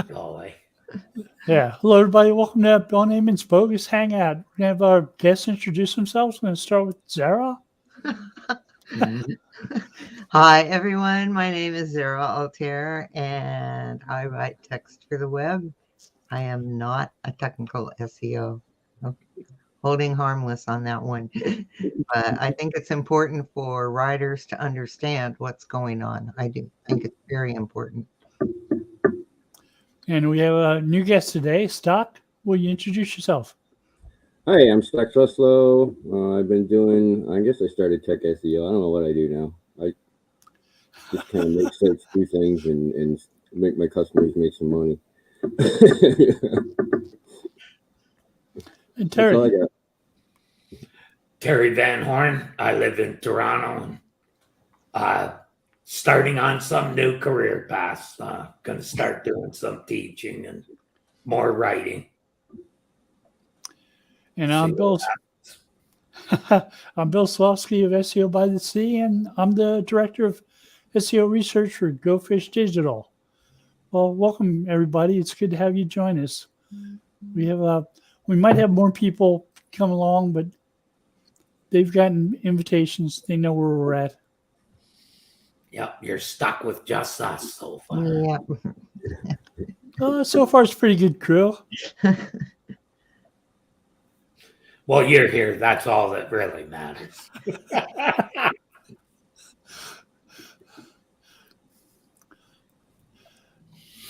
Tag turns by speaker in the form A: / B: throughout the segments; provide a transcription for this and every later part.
A: Go away.
B: Yeah. Hello, everybody. Welcome to Bill and Ammon's Bogus Hangout. We're going to have our guests introduce themselves. We're going to start with Zara.
C: Hi, everyone. My name is Zara Altair, and I write text for the web. I am not a technical SEO. Okay. Holding harmless on that one. But I think it's important for writers to understand what's going on. I do think it's very important.
B: And we have a new guest today, Stock. Will you introduce yourself?
D: Hi, I'm Stock Truslow. I've been doing, I guess I started tech SEO. I don't know what I do now. I just kind of make sites do things and make my customers make some money.
B: And
D: That's all I
B: Terry.
D: got.
A: Terry Van Horn. I live in Toronto. Starting on some new career path. Going to start doing some teaching and more writing.
B: And
A: See
B: I'm Bill. I'm Bill Slawski of SEO by the Sea, and I'm the director of SEO research for Go Fish Digital. Well, welcome everybody. It's good to have you join us. We might have more people come along, but they've gotten invitations. They know where we're at.
A: Yep, you're stuck with just us so far.
C: Yeah.
B: So far, it's a pretty good crew.
A: Well, you're here. That's all that really matters.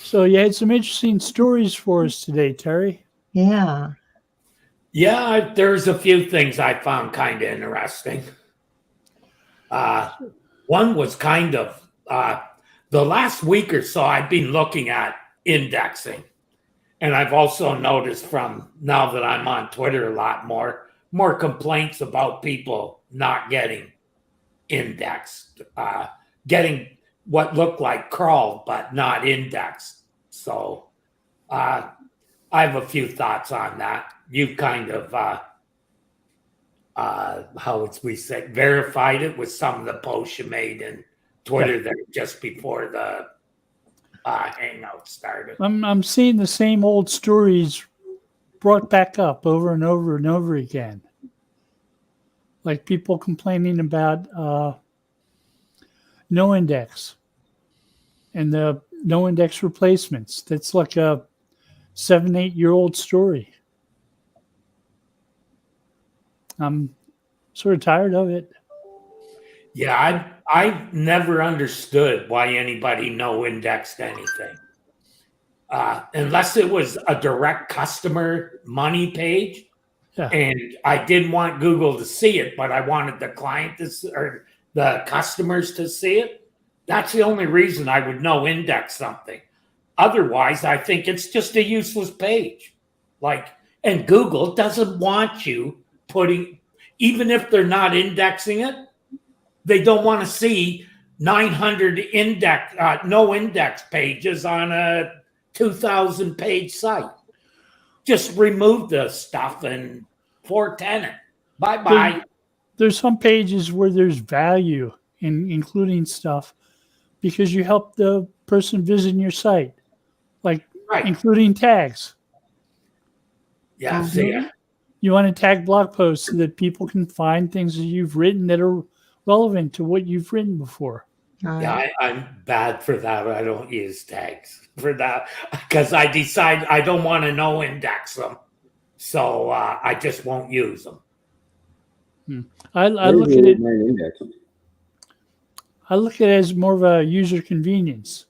B: So you had some interesting stories for us today, Terry.
C: Yeah.
A: Yeah, there's a few things I found kind of interesting. One was kind of the last week or so, I've been looking at indexing. And I've also noticed from now that I'm on Twitter a lot more complaints about people not getting indexed, getting what looked like crawled, but not indexed. So I have a few thoughts on that. You've kind of, we say, verified it with some of the posts you made in Twitter there just before the Hangout started.
B: I'm seeing the same old stories brought back up over and over and over again. Like people complaining about no index and the no index replacements. That's like a 7-8 year old story. I'm sort of tired of it.
A: Yeah, I never understood why anybody no indexed anything. Unless it was a direct customer money page.
B: Yeah.
A: And I didn't want Google to see it, but I wanted the client or the customers to see it. That's the only reason I would no index something. Otherwise, I think it's just a useless page. And Google doesn't want you putting, even if they're not indexing it, they don't want to see 900 no index pages on a 2,000 page site. Just remove the stuff and 410 it. Bye-bye.
B: There's some pages where there's value in including stuff because you help the person visiting your site, like including tags.
A: Yeah, see.
B: You want to tag blog posts so that people can find things that you've written that are relevant to what you've written before.
A: Yeah, I'm bad for that. I don't use tags for that because I decide I don't want to no index them. So I just won't use them.
B: I look at it. I look at it as more of a user convenience.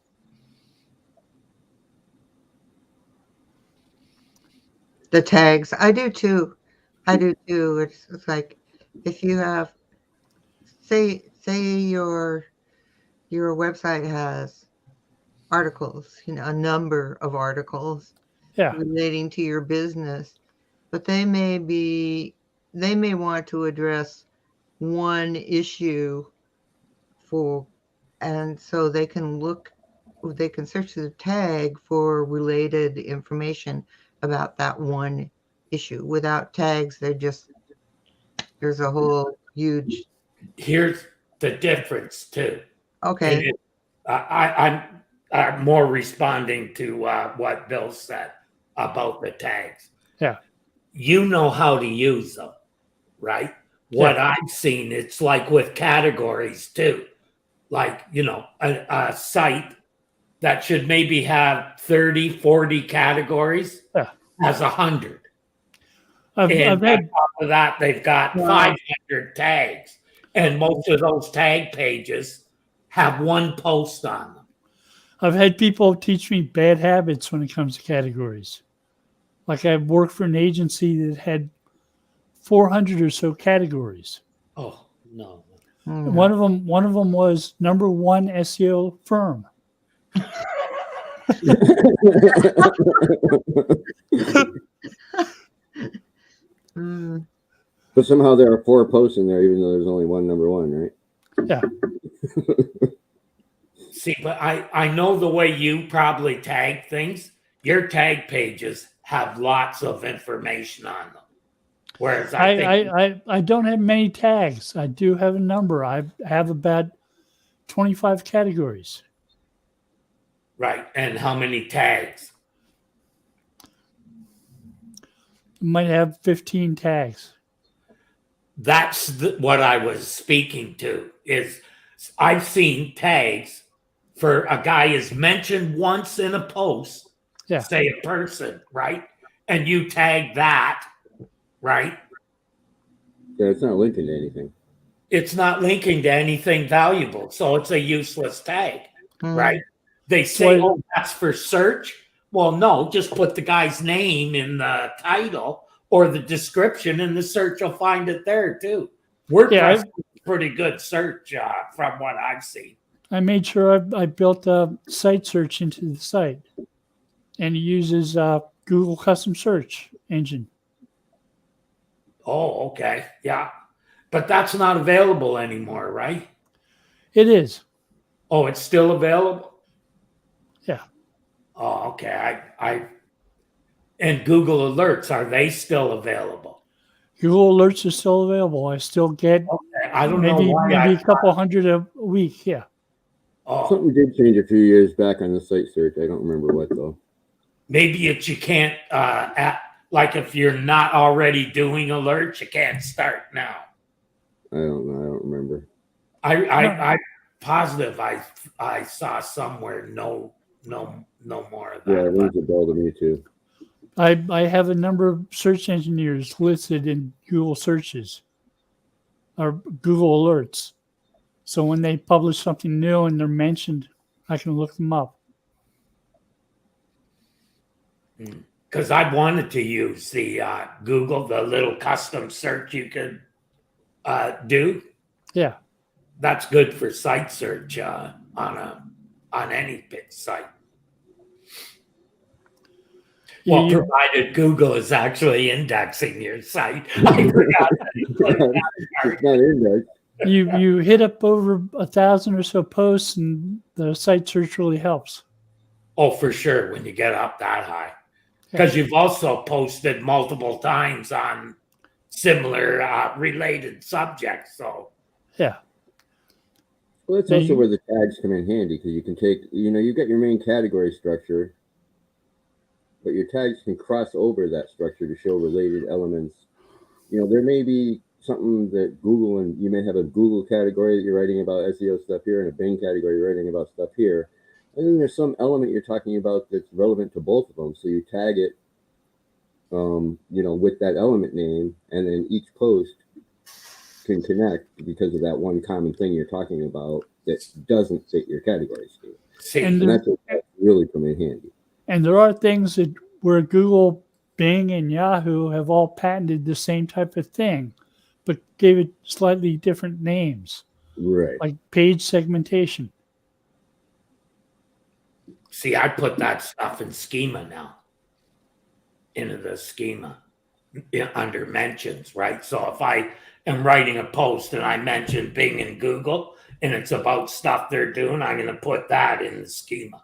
C: The tags, I do too. It's like if you have, say your website has articles, a number of articles relating to your business, but they may want to address one issue and so they can search the tag for related information about that one issue. Without tags, there's a whole huge.
A: Here's the difference too.
C: Okay.
A: I more responding to what Bill said about the tags.
B: Yeah.
A: You know how to use them, right? What I've seen, it's like with categories too. Like, a site that should maybe have 30, 40 categories has 100.
B: I've
A: On
B: had
A: top of that, they've got 500 tags. And most of those tag pages have one post on them.
B: I've had people teach me bad habits when it comes to categories. Like I worked for an agency that had 400 or so categories.
A: Oh, no.
B: One of them was number one SEO firm.
D: But somehow there are 4 posts in there, even though there's only one number 1, right?
B: Yeah.
A: See, but I know the way you probably tag things. Your tag pages have lots of information on them. Whereas
B: I don't have many tags. I do have a number. I have about 25 categories.
A: Right. And how many tags?
B: Might have 15 tags.
A: That's what I was speaking to. Is I've seen tags for a guy is mentioned once in a post, say a person, right? And you tag that, right?
D: Yeah, it's not linking to anything.
A: It's not linking to anything valuable, so it's a useless tag, right? They say, "Oh, that's for search." Well, no, just put the guy's name in the title or the description, and the search will find it there too. WordPress is pretty good search from what I've seen.
B: I made sure I built a site search into the site, and it uses Google Custom Search Engine.
A: Oh, okay. Yeah. But that's not available anymore, right?
B: It is.
A: Oh, it's still available?
B: Yeah.
A: Oh, okay. And Google Alerts, are they still available?
B: Google Alerts are still available. I still get
A: I don't know why
B: maybe a couple hundred a week. Yeah.
A: Oh,
D: Something did change a few years back on the site search. I don't remember what though.
A: maybe it's you can't like if you're not already doing alerts, you can't start now.
D: I don't know. I don't remember.
A: I'm positive I saw somewhere no more of that.
D: Yeah, it rings a bell to me too.
B: I have a number of search engineers listed in Google searches or Google Alerts. So when they publish something new and they're mentioned, I can look them up.
A: Because I wanted to use the Google, the little custom search you could do.
B: Yeah.
A: That's good for site search on any site. Well, provided Google is actually indexing your site. I forgot that.
D: It's not indexed.
B: You hit up over 1,000 or so posts, and the site search really helps.
A: Oh, for sure, when you get up that high. Because you've also posted multiple times on similar related subjects. So
B: yeah.
D: Well, that's also where the tags come in handy, because you can take, you've got your main category structure, but your tags can cross over that structure to show related elements. There may be something that Google, and you may have a Google category that you're writing about SEO stuff here, and a Bing category you're writing about stuff here. And then there's some element you're talking about that's relevant to both of them. So you tag it, with that element name, and then each post can connect because of that one common thing you're talking about that doesn't fit your category scheme. And that's what really come in handy.
B: And there are things that where Google, Bing, and Yahoo have all patented the same type of thing, but gave it slightly different names.
D: Right.
B: Like page segmentation.
A: see, I put that stuff in schema now. Into the schema under mentions, right? So if I am writing a post and I mention Bing and Google and it's about stuff they're doing, I'm going to put that in the schema.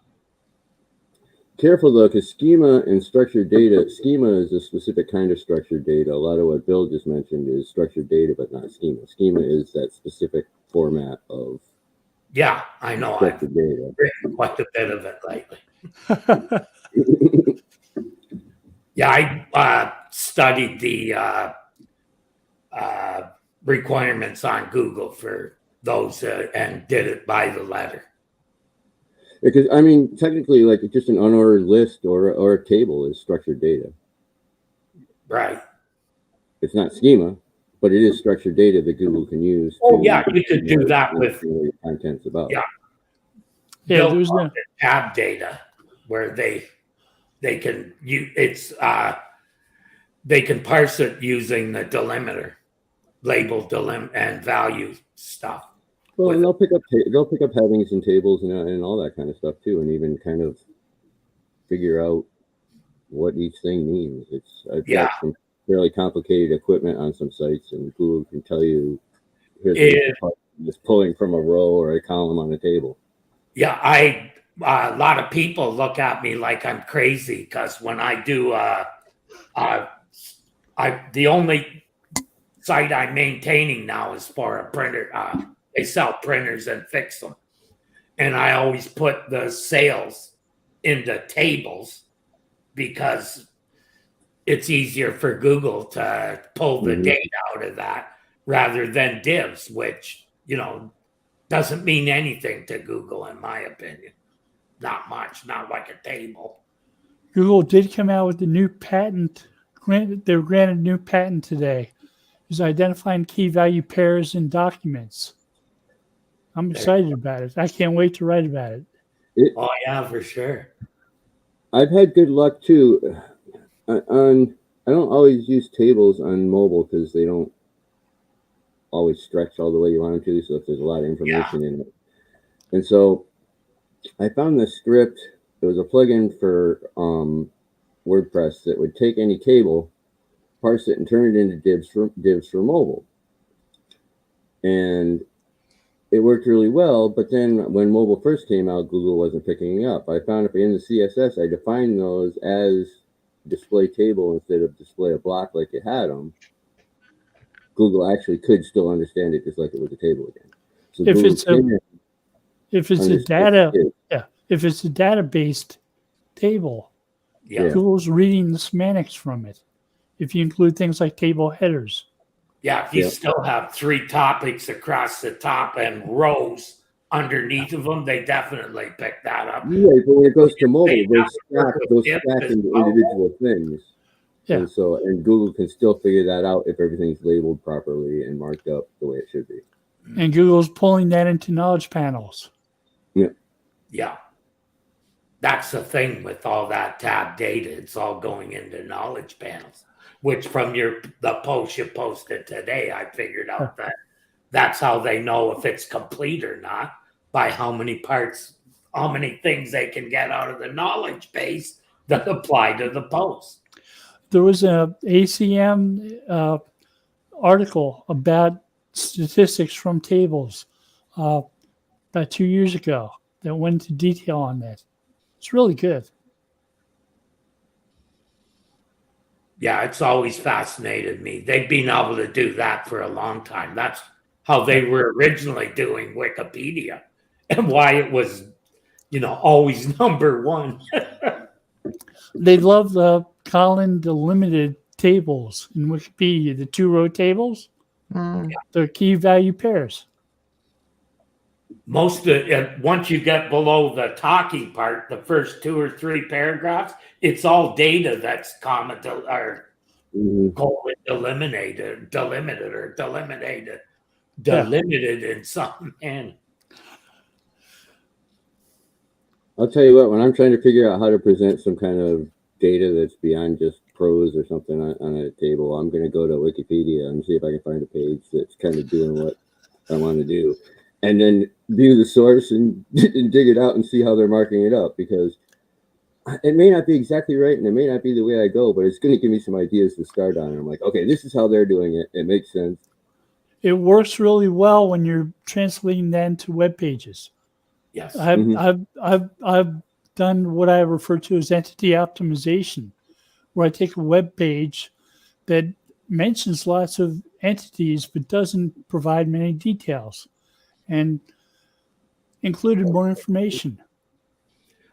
D: Careful though, because schema and structured data, schema is a specific kind of structured data. A lot of what Bill just mentioned is structured data, but not schema. Schema is that specific format of
A: Yeah, I know. I've
D: structured data.
A: written quite a bit of it lately. Yeah, I studied the requirements on Google for those and did it by the letter.
D: Because I mean, technically, like just an unordered list or a table is structured data.
A: Right.
D: It's not schema, but it is structured data that Google can use.
A: Oh, yeah, you could do that with
D: content's about.
A: Yeah.
B: Yeah,
A: built
B: there's
A: on
B: no.
A: the tab data where they can they can parse it using the delimiter, label and value stuff.
D: Well, and they'll pick up headings and tables and all that kind of stuff too, and even kind of figure out what each thing means. I've got some fairly complicated equipment on some sites, and Google can tell you here's just pulling from a row or a column on a table.
A: Yeah, a lot of people look at me like I'm crazy because when I do the only site I'm maintaining now is for a printer. They sell printers and fix them. And I always put the sales into tables because it's easier for Google to pull the data out of that rather than divs, which, doesn't mean anything to Google, in my opinion. Not much, not like a table.
B: Google did come out with a new patent. They were granted a new patent today. Is identifying key value pairs in documents. I'm excited about it. I can't wait to write about it.
A: Oh yeah, for sure.
D: I've had good luck too. I don't always use tables on mobile because they don't always stretch all the way you want them to. So if there's a lot of information in it, and so I found this script. It was a plugin for WordPress that would take any table, parse it, and turn it into divs for mobile. And it worked really well, but then when mobile first came out, Google wasn't picking it up. I found if in the CSS, I defined those as display table instead of display a block like it had them, Google actually could still understand it just like it was a table again. So
B: if
D: Google
B: it's a data-based table, Google's reading the semantics from it. If you include things like table headers.
A: Yeah, if you still have 3 topics across the top and rows underneath of them, they definitely pick that up.
D: Yeah, but when it goes to mobile, those stack into individual things. Yeah. And Google can still figure that out if everything's labeled properly and marked up the way it should be.
B: And Google's pulling that into knowledge panels.
D: Yeah.
A: Yeah. That's the thing with all that tab data. It's all going into knowledge panels, which from the post you posted today, I figured out that that's how they know if it's complete or not, by how many parts, how many things they can get out of the knowledge base that apply to the post.
B: There was a ACM article about statistics from tables about 2 years ago that went into detail on that. It's really good.
A: Yeah, it's always fascinated me. They've been able to do that for a long time. That's how they were originally doing Wikipedia and why it was, always number 1.
B: They love the column delimited tables in Wikipedia, the 2-row tables. They're key value pairs.
A: Most of it, once you get below the talking part, the first 2 or 3 paragraphs, it's all data that's delimited in some man.
D: I'll tell you what, when I'm trying to figure out how to present some kind of data that's beyond just prose or something on a table, I'm going to go to Wikipedia and see if I can find a page that's kind of doing what I want to do. And then view the source and dig it out and see how they're marking it up, because it may not be exactly right and it may not be the way I go, but it's going to give me some ideas to start on. And I'm like, okay, this is how they're doing it. It makes sense.
B: It works really well when you're translating that into web pages.
A: Yes.
B: I've done what I refer to as entity optimization, where I take a web page that mentions lots of entities but doesn't provide many details. And included more information.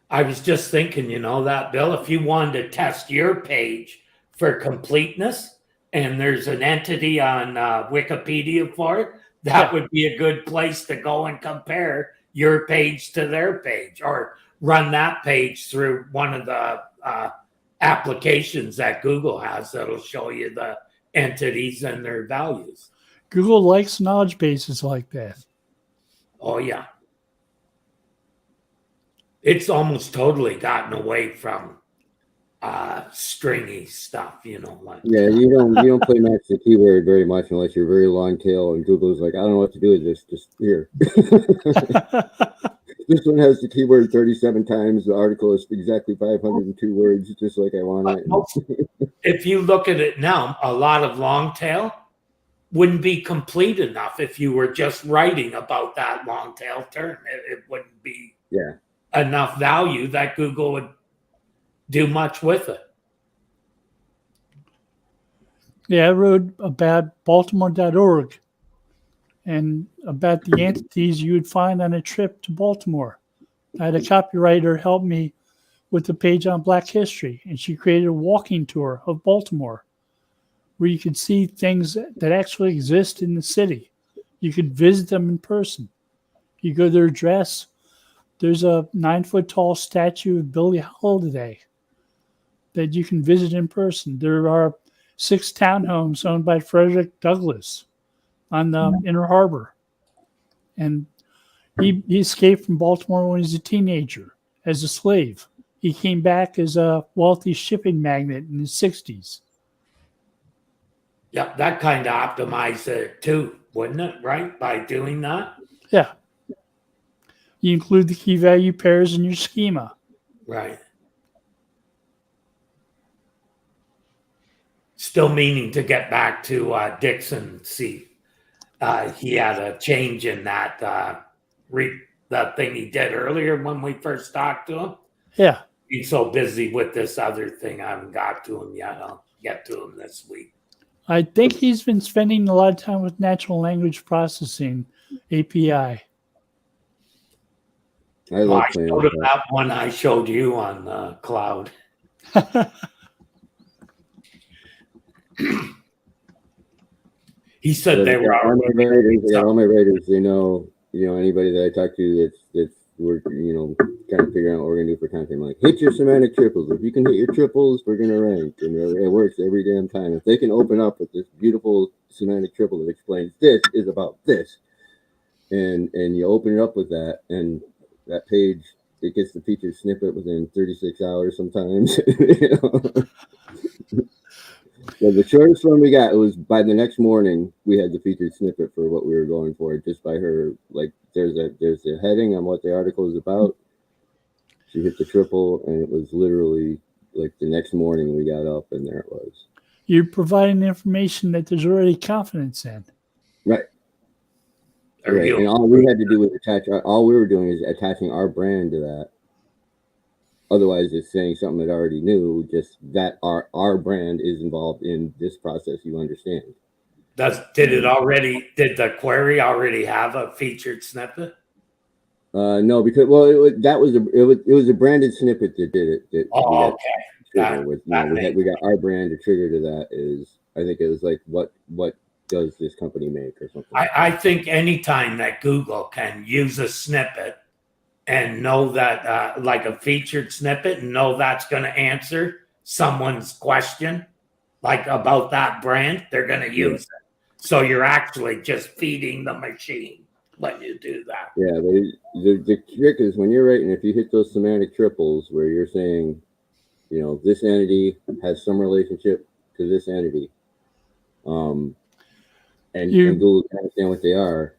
A: I was just thinking, that, Bill, if you wanted to test your page for completeness and there's an entity on Wikipedia for it, that would be a good place to go and compare your page to their page, or run that page through one of the applications that Google has that'll show you the entities and their values.
B: Google likes knowledge bases like that.
A: Oh, yeah. It's almost totally gotten away from stringy stuff, like
D: Yeah, you don't play match the keyword very much unless you're very long tail, and Google's like, I don't know what to do with this. Just here. This one has the keyword 37 times. The article is exactly 502 words, just like I want it.
A: If you look at it now, a lot of long tail wouldn't be complete enough if you were just writing about that long tail term. It wouldn't be enough value that Google would do much with it.
B: Yeah, I wrote about Baltimore.org and about the entities you would find on a trip to Baltimore. I had a copywriter help me with the page on Black history, and she created a walking tour of Baltimore where you could see things that actually exist in the city. You could visit them in person. You go to their address. There's a 9-foot-tall statue of Billie Holiday that you can visit in person. There are 6 townhomes owned by Frederick Douglass on the Inner Harbor. And he escaped from Baltimore when he was a teenager as a slave. He came back as a wealthy shipping magnate in the 60s.
A: Yeah, that kind of optimized it too, wouldn't it, right? By doing that?
B: Yeah. You include the key value pairs in your schema.
A: Right. Still meaning to get back to Dixon. See, he had a change in that the thing he did earlier when we first talked to him.
B: Yeah.
A: He's so busy with this other thing, I haven't got to him yet. I'll get to him this week.
B: I think he's been spending a lot of time with natural language processing, API.
D: I love
A: I showed him that one I showed you on the cloud. He said they were
D: all my writers. They know, anybody that I talk to that's we're kind of figuring out what we're gonna do for content. I'm like, hit your semantic triples. If you can hit your triples, we're gonna rank, and it works every damn time. If they can open up with this beautiful semantic triple that explains this is about this, and you open it up with that, and that page, it gets the featured snippet within 36 hours sometimes. So the shortest one we got, it was by the next morning we had the featured snippet for what we were going for, just by her. Like there's a heading on what the article is about. She hit the triple, and it was literally like the next morning we got up, and there it was.
B: You're providing information that there's already confidence in.
D: Right. Right. And all we had to do was all we were doing is attaching our brand to that. Otherwise, it's saying something that I already knew, just that our brand is involved in this process, you understand.
A: Did the query already have a featured snippet?
D: No, because it was a branded snippet that did it.
A: Okay.
D: We got our brand. The trigger to that is, I think it was like, what does this company make or something?
A: I think anytime that Google can use a snippet and know that, like a featured snippet, and know that's going to answer someone's question, like about that brand, they're going to use it. So you're actually just feeding the machine when you do that.
D: Yeah, but the trick is when you're writing, if you hit those semantic triples where you're saying, this entity has some relationship to this entity, and Google can understand what they are,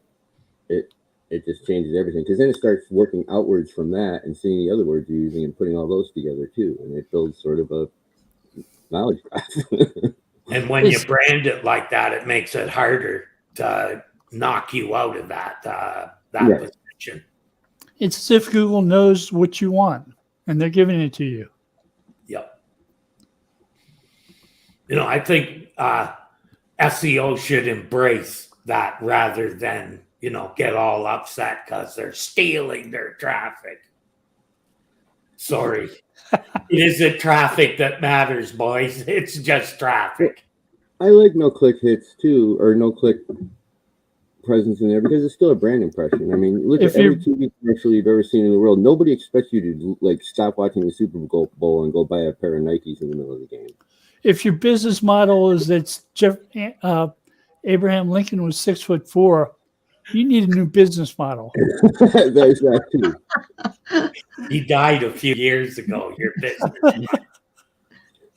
D: it just changes everything, because then it starts working outwards from that and seeing the other words you're using and putting all those together too, and it builds sort of a knowledge graph.
A: And when you brand it like that, it makes it harder to knock you out of that position.
B: It's as if Google knows what you want and they're giving it to you.
A: Yep. I think SEO should embrace that rather than get all upset because they're stealing their traffic. Sorry. It isn't traffic that matters, boys. It's just traffic.
D: I like no-click hits too, or no-click presence in there, because it's still a brand impression. I mean, look at every TV commercial you've ever seen in the world. Nobody expects you to like stop watching the Super Bowl and go buy a pair of Nikes in the middle of the game.
B: If your business model is that Abraham Lincoln was 6'4", you need a new business model.
D: There's that too.
A: He died a few years ago. Your business.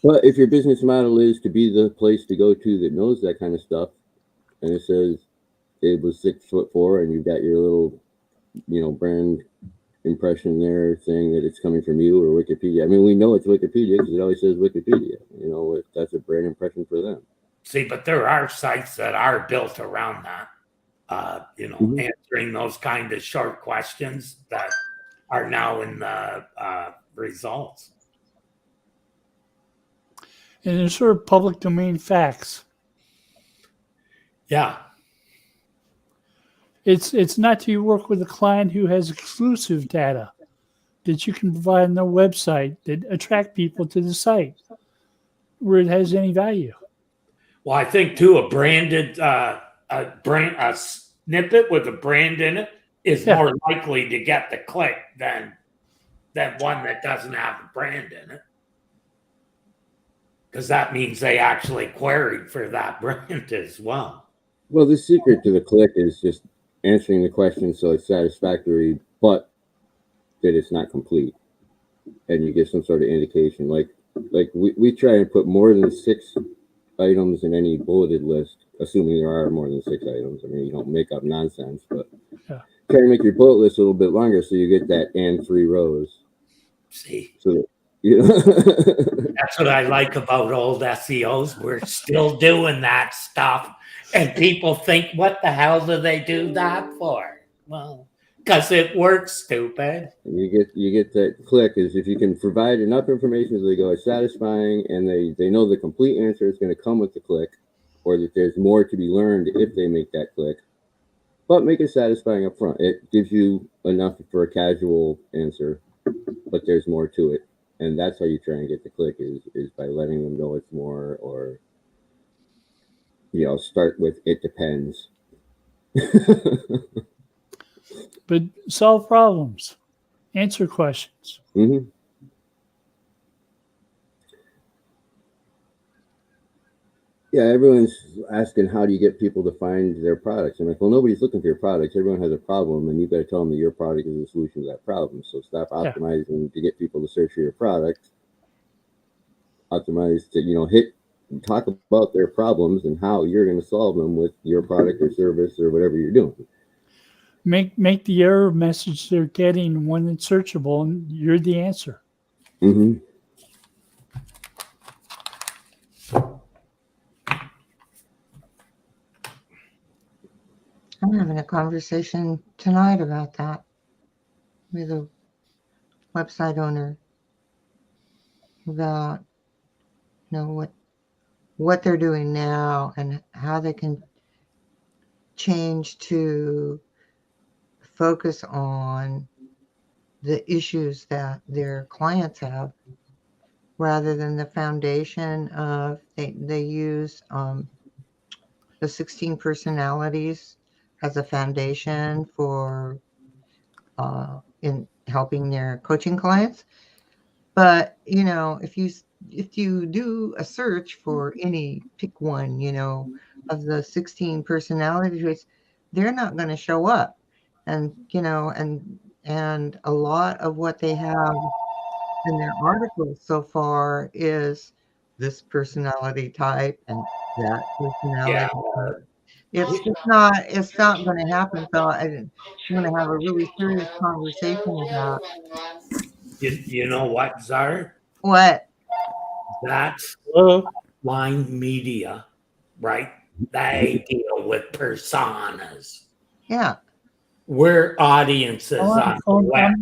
D: But if your business model is to be the place to go to that knows that kind of stuff, and it says it was 6'4", and you've got your little, brand impression there saying that it's coming from you or Wikipedia. I mean, we know it's Wikipedia because it always says Wikipedia. That's a brand impression for them.
A: See, but there are sites that are built around that. Answering those kind of short questions that are now in the results.
B: And they're sort of public domain facts.
A: Yeah.
B: It's not till you work with a client who has exclusive data that you can provide on their website that attract people to the site where it has any value.
A: Well, I think too, a branded a snippet with a brand in it is more likely to get the click than one that doesn't have a brand in it. Because that means they actually queried for that brand as well.
D: Well, the secret to the click is just answering the question so it's satisfactory, but that it's not complete. And you get some sort of indication. Like we try and put more than 6 items in any bulleted list, assuming there are more than 6 items. I mean, you don't make up nonsense, but try to make your bullet list a little bit longer so you get that and 3 rows.
A: See?
D: So
A: That's what I like about old SEOs. We're still doing that stuff. And people think, what the hell do they do that for? Well, because it works, stupid.
D: You get that click is if you can provide enough information so they go, it's satisfying, and they know the complete answer is going to come with the click, or that there's more to be learned if they make that click. But make it satisfying up front. It gives you enough for a casual answer, but there's more to it. And that's how you try and get the click is by letting them know it's more, or start with it depends.
B: But solve problems, answer questions.
D: Mm-hmm. Yeah, everyone's asking how do you get people to find their products? I'm like, well, nobody's looking for your products. Everyone has a problem, and you've got to tell them that your product is the solution to that problem. So stop optimizing to get people to search for your product. Optimize to talk about their problems and how you're going to solve them with your product or service or whatever you're doing.
B: Make the error message they're getting one that's searchable, and you're the answer.
D: Mm-hmm.
C: I'm having a conversation tonight about that with a website owner about what they're doing now and how they can change to focus on the issues that their clients have rather than the foundation of they use the 16 personalities as a foundation for in helping their coaching clients. But if you do a search for any, pick one, of the 16 personalities, they're not going to show up. And and a lot of what they have in their articles so far is this personality type and that personality type. It's not going to happen. So I'm going to have a really serious conversation about.
A: You know what, Czar?
C: What?
A: That's line media, right? They deal with personas.
C: Yeah.
A: We're audiences on the web.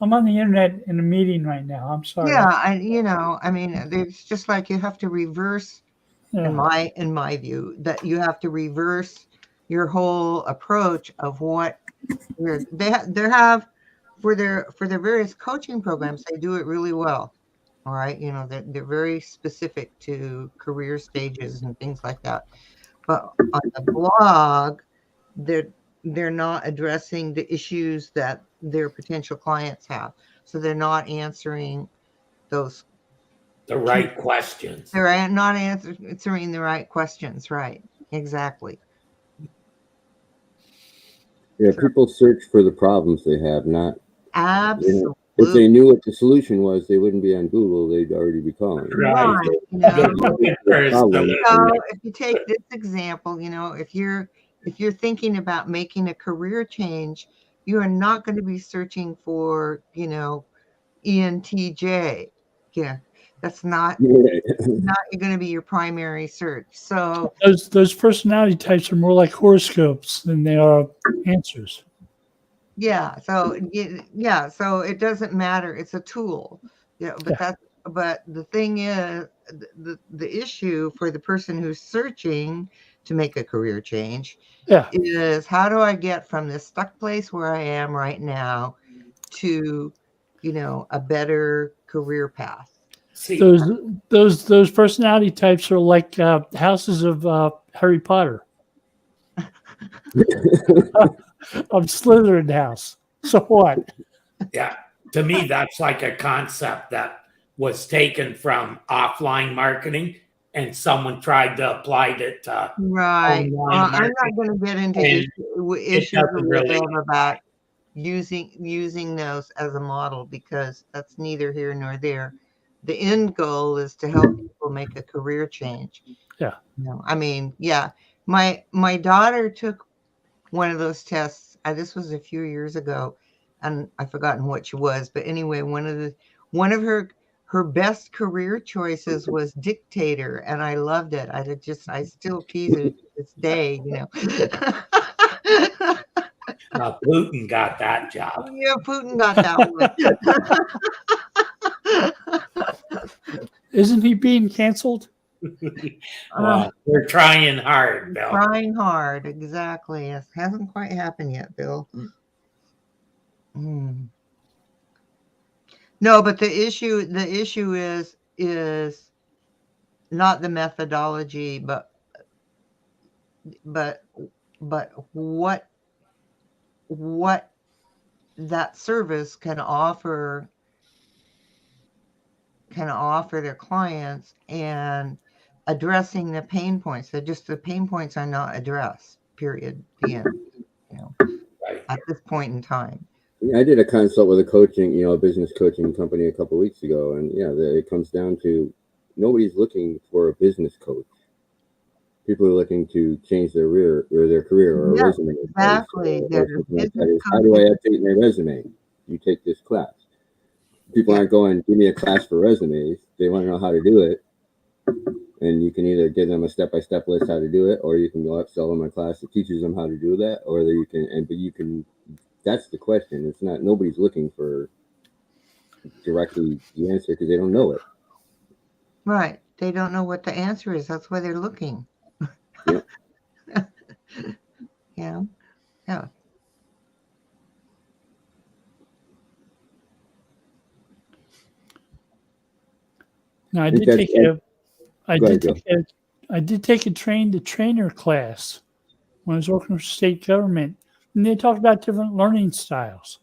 B: I'm on the internet in a meeting right now. I'm sorry.
C: Yeah, it's just like you have to reverse, in my view, that you have to reverse your whole approach of what they have for their various coaching programs. They do it really well. All right, you know, they're very specific to career stages and things like that. But on the blog, they're not addressing the issues that their potential clients have. So they're not answering those.
A: The right questions.
C: They're not answering the right questions. Right. Exactly.
D: Yeah, people search for the problems they have, not.
C: Absolutely.
D: If they knew what the solution was, they wouldn't be on Google. They'd already be calling.
A: Right.
C: You know?
D: Problem.
C: So if you take this example, you know, if you're thinking about making a career change, you are not going to be searching for, you know, ENTJ. Yeah, that's not going to be your primary search. So
B: Those personality types are more like horoscopes than they are answers.
C: yeah, so it doesn't matter. It's a tool. Yeah, but the thing is, the issue for the person who's searching to make a career change is, how do I get from this stuck place where I am right now to, you know, a better career path?
A: See,
B: those personality types are like houses of Harry Potter. I'm Slytherin house. So what?
A: yeah, to me, that's like a concept that was taken from offline marketing, and someone tried to apply it to
C: Right.
A: online
C: I'm
A: marketing.
C: not going to get into issues
A: doesn't really
C: about using those as a model, because that's neither here nor there. The end goal is to help people make a career change.
B: Yeah.
C: You know, I mean, yeah. My daughter took one of those tests. This was a few years ago, and I've forgotten what she was, but anyway, one of her best career choices was dictator, and I loved it. I still tease it to this day, you know.
A: Putin got that job.
C: Yeah, Putin got that one.
B: Isn't he being canceled?
A: Well, we're trying hard, Bill.
C: Trying hard, exactly. It hasn't quite happened yet, Bill. No, but the issue is not the methodology, but what that service can offer their clients, and addressing the pain points. So just the pain points are not addressed, period. The end. You know,
A: Right.
C: at this point in time.
D: Yeah, I did a consult with a business coaching company a couple of weeks ago, and it comes down to nobody's looking for a business coach. People are looking to change their career or a resume.
C: Exactly.
D: How do I update my resume? You take this class. People aren't going, give me a class for resumes. They want to know how to do it. And you can either give them a step-by-step list how to do it, or you can go upsell them a class that teaches them how to do that, or you can, that's the question. It's not, nobody's looking for directly the answer because they don't know it.
C: Right. They don't know what the answer is. That's why they're looking.
D: Yep.
C: Yeah.
B: Now, I did take a train the trainer class when I was working for state government, and they talked about different learning styles.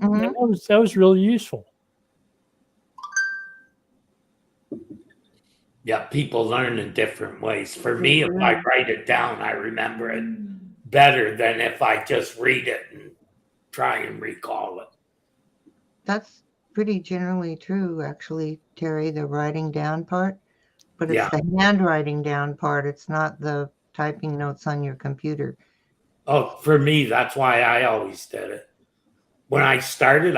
C: Mm-hmm.
B: That was really useful.
A: Yeah, people learn in different ways. For me, if I write it down, I remember it better than if I just read it and try and recall it.
C: That's pretty generally true, actually, Terry, the writing down part. But it's the handwriting down part. It's not the typing notes on your computer.
A: Oh, for me, that's why I always did it. When I started,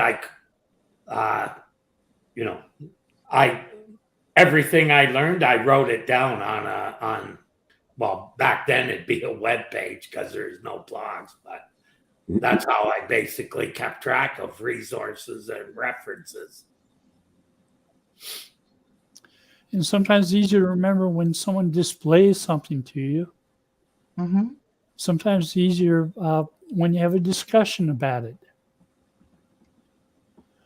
A: everything I learned, I wrote it down well, back then it'd be a web page because there's no blogs, but that's how I basically kept track of resources and references.
B: And sometimes it's easier to remember when someone displays something to you.
C: Mm-hmm.
B: Sometimes it's easier when you have a discussion about it.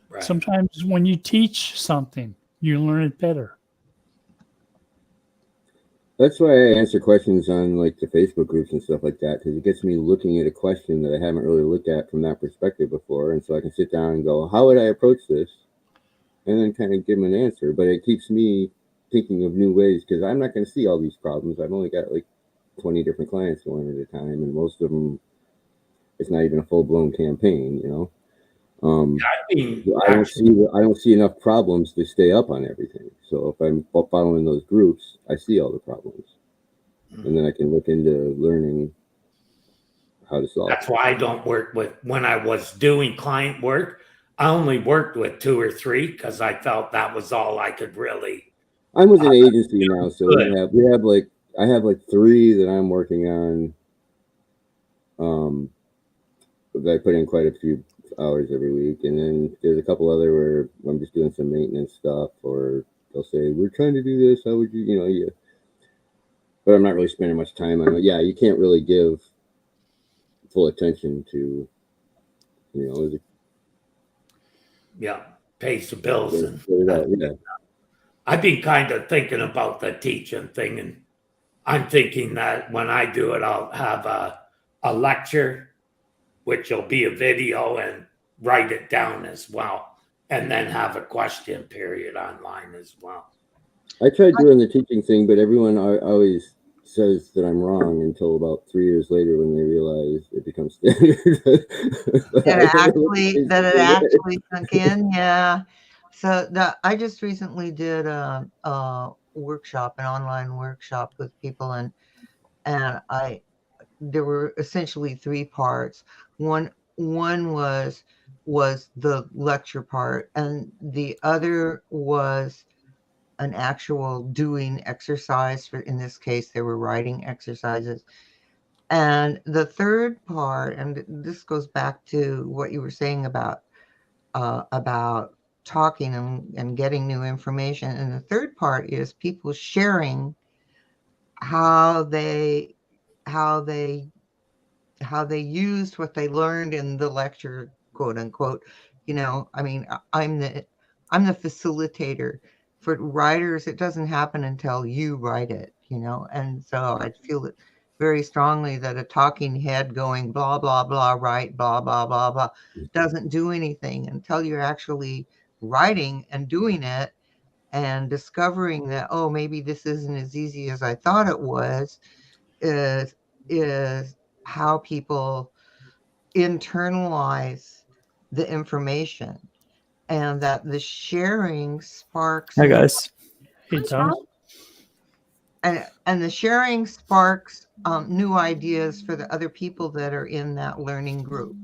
A: Right.
B: Sometimes when you teach something, you learn it better.
D: That's why I answer questions on like the Facebook groups and stuff like that, because it gets me looking at a question that I haven't really looked at from that perspective before, and so I can sit down and go, how would I approach this, and then kind of give them an answer. But it keeps me thinking of new ways, because I'm not going to see all these problems. I've only got like 20 different clients going at a time, and most of them, it's not even a full-blown campaign, you know.
A: I mean,
D: I don't see enough problems to stay up on everything. So if I'm following those groups, I see all the problems, and then I can look into learning how to solve.
A: That's why I don't work with. When I was doing client work, I only worked with 2 or 3 because I felt that was all I could really.
D: I'm with an agency now, so we have like I have like 3 that I'm working on. That I put in quite a few hours every week, and then there's a couple other where I'm just doing some maintenance stuff, or they'll say we're trying to do this. How would you, but I'm not really spending much time on it. Yeah, you can't really give full attention to,
A: Pays the bills. And
D: yeah.
A: I've been kind of thinking about the teaching thing, and I'm thinking that when I do it, I'll have a lecture, which will be a video, and write it down as well, and then have a question period online as well.
D: I tried doing the teaching thing, but everyone always says that I'm wrong until about 3 years later when they realize it becomes standard.
C: that it actually sunk in. Yeah. So I just recently did a workshop, an online workshop with people, and there were essentially 3 parts. One was the lecture part, and the other was an actual doing exercise. In this case, they were writing exercises. And the third part, and this goes back to what you were saying about talking and getting new information. And the third part is people sharing how they used what they learned in the lecture, quote unquote. I mean, I'm the facilitator. For writers, it doesn't happen until you write it, and so I feel it very strongly that a talking head going blah blah blah, write blah blah blah blah, doesn't do anything until you're actually writing and doing it and discovering that, oh, maybe this isn't as easy as I thought it was. Is how people internalize the information, and that the sharing sparks.
E: Hi guys.
B: Hey, Tom.
C: And the sharing sparks new ideas for the other people that are in that learning group.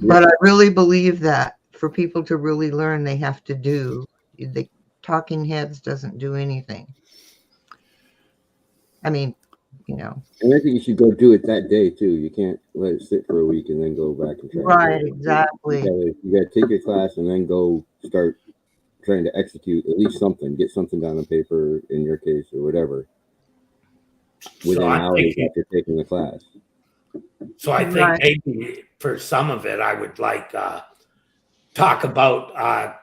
C: But I really believe that for people to really learn, they have to do. The talking heads doesn't do anything. I mean,
D: And I think you should go do it that day too. You can't let it sit for a week and then go back and try.
C: Right, exactly.
D: You got to take your class and then go start trying to execute at least something. Get something down on paper, in your case, or whatever, within hours after taking the class.
A: So I think maybe for some of it, I would like talk about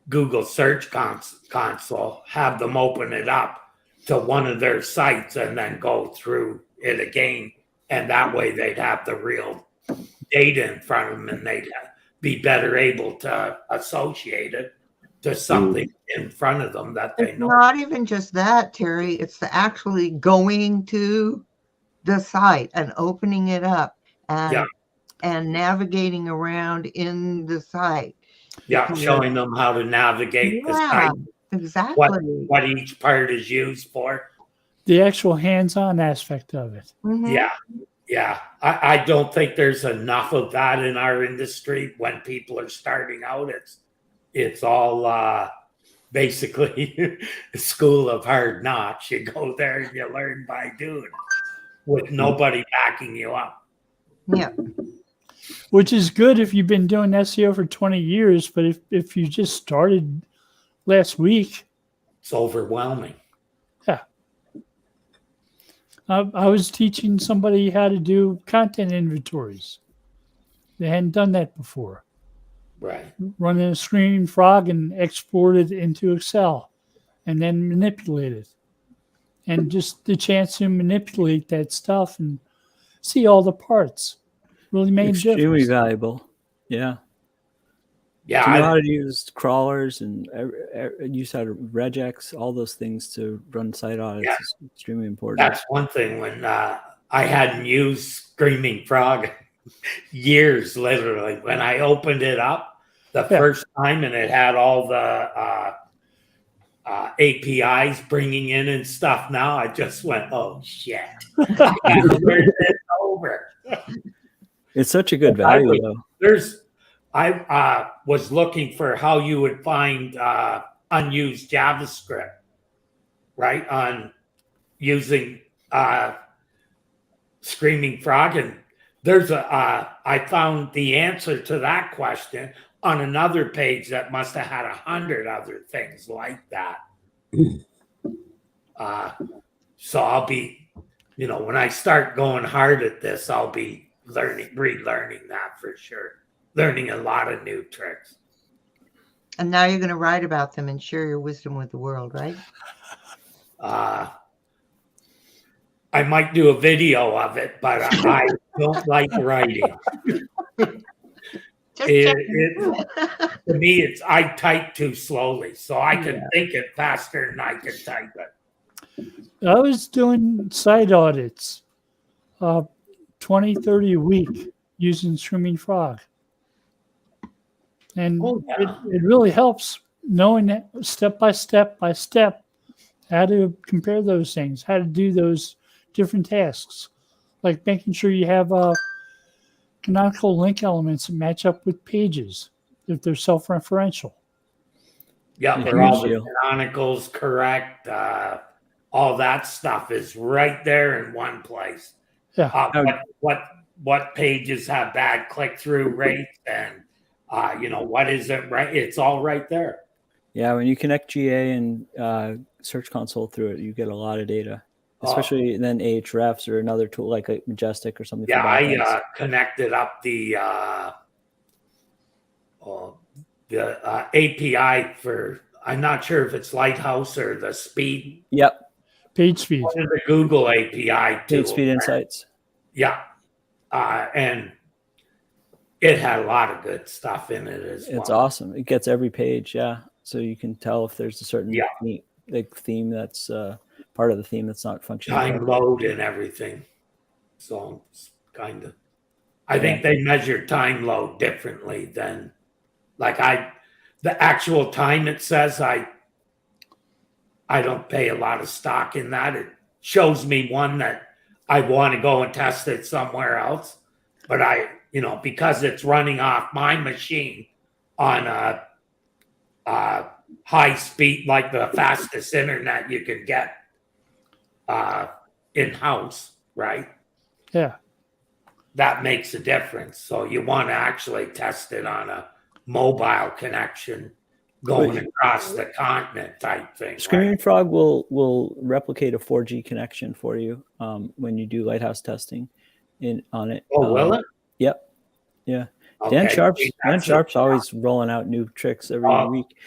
A: Google Search Console, have them open it up to one of their sites and then go through it again. And that way they'd have the real data in front of them, and they'd be better able to associate it to something in front of them that they know.
C: It's not even just that, Terry. It's the actually going to the site and opening it up and navigating around in the site.
A: Yeah, showing them how to navigate the site.
C: Exactly.
A: What each part is used for.
B: The actual hands-on aspect of it.
C: Mm-hmm.
A: Yeah. I don't think there's enough of that in our industry. When people are starting out, it's all basically a school of hard knocks. You go there and you learn by doing it with nobody backing you up.
C: Yeah.
B: Which is good if you've been doing SEO for 20 years, but if you just started last week,
A: it's overwhelming.
B: Yeah. I was teaching somebody how to do content inventories. They hadn't done that before.
A: Right.
B: Running a Screaming Frog and export it into Excel and then manipulate it. And just the chance to manipulate that stuff and see all the parts really made a
E: Extremely
B: difference.
E: valuable. Yeah.
A: Yeah.
E: To know how to use crawlers and use how to regex, all those things to run site audits is extremely important.
A: That's one thing when I hadn't used Screaming Frog years, literally. When I opened it up the first time and it had all the APIs bringing in and stuff, now I just went, oh, shit. It's over.
E: It's such a good value, though.
A: I was looking for how you would find unused JavaScript, right, on using Screaming Frog, and I found the answer to that question on another page that must have had 100 other things like that. So I'll be, when I start going hard at this, I'll be relearning that for sure. Learning a lot of new tricks.
C: And now you're going to write about them and share your wisdom with the world, right?
A: I might do a video of it, but I don't like writing. To me, I type too slowly, so I can think it faster than I can type it.
B: I was doing site audits, 20, 30 a week using Screaming Frog. And it really helps knowing that step by step how to compare those things, how to do those different tasks, like making sure you have canonical link elements that match up with pages if they're self-referential.
A: Yeah, where all the canonicals correct, all that stuff is right there in one place.
B: Yeah.
A: What pages have bad click-through rates and what isn't right? It's all right there.
E: Yeah, when you connect GA and Search Console through it, you get a lot of data, especially then Ahrefs or another tool like a Majestic or something.
A: Yeah, I connected up the API for, I'm not sure if it's Lighthouse or the Speed.
E: Yep.
B: Page speed.
A: The Google API too.
E: Page speed insights.
A: Yeah. And it had a lot of good stuff in it as well.
E: It's awesome. It gets every page, so you can tell if there's a certain theme that's part of the theme that's not functioning.
A: Time load and everything. So it's kind of, I think they measure time load differently than the actual time it says. I don't pay a lot of stock in that. It shows me one that I want to go and test it somewhere else, but because it's running off my machine on a high speed, like the fastest internet you can get in-house, right?
B: Yeah.
A: That makes a difference. So you want to actually test it on a mobile connection going across the continent type thing.
E: Screaming Frog will replicate a 4G connection for you when you do Lighthouse testing on it.
A: Oh, will it?
E: Yep. Yeah.
A: Okay.
E: Dan Sharp's always rolling out new tricks every week.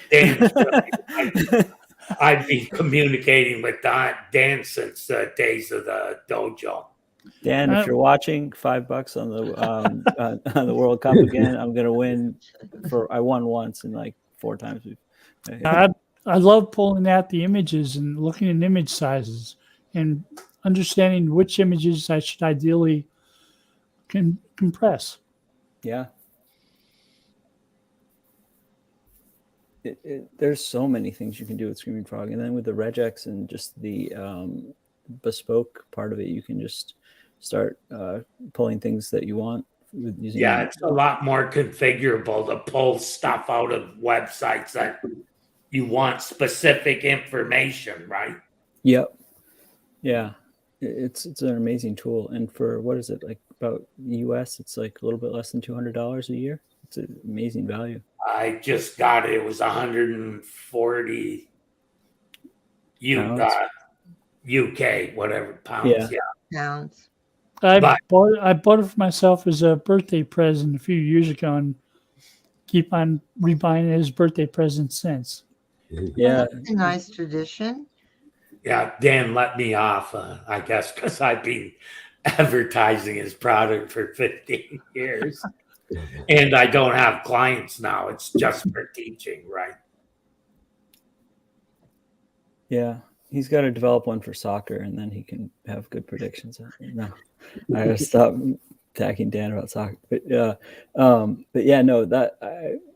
A: I've been communicating with Dan since the days of the dojo.
E: Dan, if you're watching, $5 on the World Cup again. I'm gonna win. I won once and like 4 times.
B: I love pulling out the images and looking at image sizes and understanding which images I should ideally compress.
E: Yeah. There's so many things you can do with Screaming Frog, and then with the regex and just the bespoke part of it, you can just start pulling things that you want.
A: It's a lot more configurable to pull stuff out of websites that you want specific information, right?
E: Yep. Yeah. It's an amazing tool. And for, what is it, like about US, it's like a little bit less than $200 a year. It's an amazing value. I
A: just got it. It was 140 UK, whatever, pounds.
E: Yeah.
C: accounts.
B: I
A: But-
B: bought it for myself as a birthday present a few years ago, and keep on rebuying it as birthday presents since.
E: Yeah,
C: That's a nice tradition.
A: Yeah, Dan let me off, I guess, because I've been advertising his product for 15 years. And I don't have clients now. It's just for teaching, right?
E: yeah. He's got to develop one for soccer, and then he can have good predictions. No, I gotta stop attacking Dan about soccer. But yeah, no,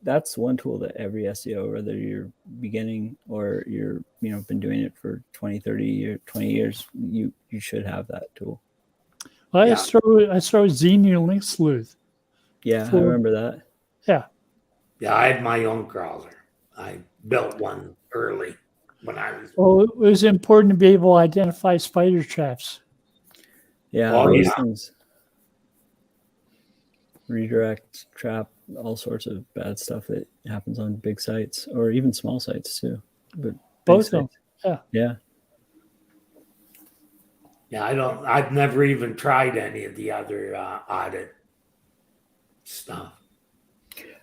E: that's one tool that every SEO, whether you're beginning or you're been doing it for 20, 30 20 years, you should have that tool.
B: Well,
A: Yeah.
B: I started Xenia Link Sleuth.
E: Yeah, I
B: For-
E: remember that.
A: Yeah, I had my own crawler. I built one early when I was.
B: Well, it was important to be able to identify spider traps.
E: Yeah,
A: Oh,
E: those
A: yeah.
E: things. Redirect, trap, all sorts of bad stuff that happens on big sites or even small sites too. But big
B: Both of them.
E: sites.
B: Yeah.
A: Yeah, I've never even tried any of the other audit stuff.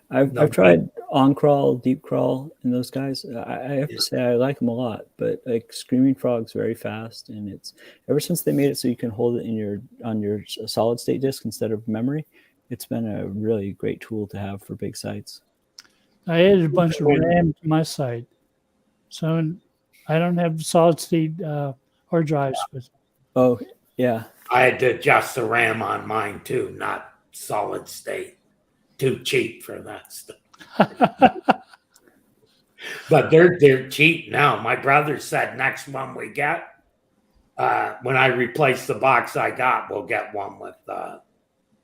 E: I've
A: No,
E: tried on crawl, deep crawl, and those guys. I have to say I like them a lot. But like Screaming Frog's very fast, and it's ever since they made it so you can hold it on your solid state disk instead of memory. It's been a really great tool to have for big sites.
B: I added a bunch of RAM to my site, so I don't have solid state hard drives, but
E: Oh yeah,
A: I had to adjust the RAM on mine too, not solid state. Too cheap for that stuff. But they're cheap now. My brother said next one we get, when I replace the box I got, we'll get one with.